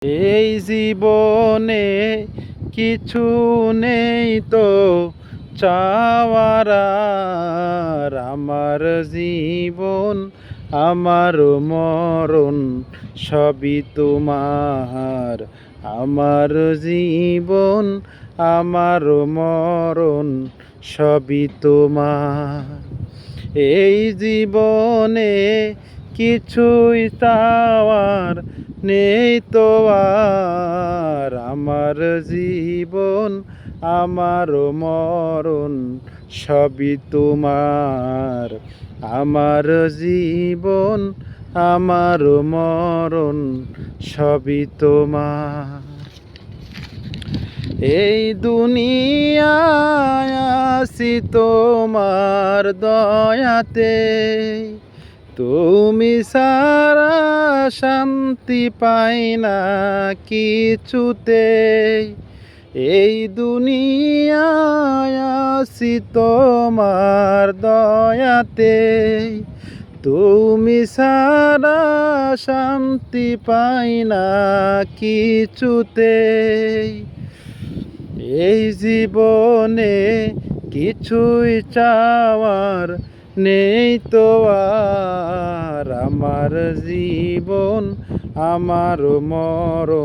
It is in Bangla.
এই জীবনে কিছু নেই তো চাওয়ার আর। আমার জীবন আমার মরণ সবই তোমার। আমার জীবন আমার মরণ সবই তোমার। এই জীবনে কিছুই চাওয়ার নেই তো আর। আমার জীবন আমার মরণ সবই তোমার। আমার জীবন আমার মরণ সবই তোমার। এই দুনিয়ায় আছি তোমার দয়াতে, তুমি সারা শান্তি পাই না কিছুতে। এই দুনিয়ায় আছি তোমার দয়াতে, তুমি সারা শান্তি পাই না কিছুতে। এই জীবনে কিছুই চাওয়ার নেই তো আর। আমার জীবন আমার মরণ।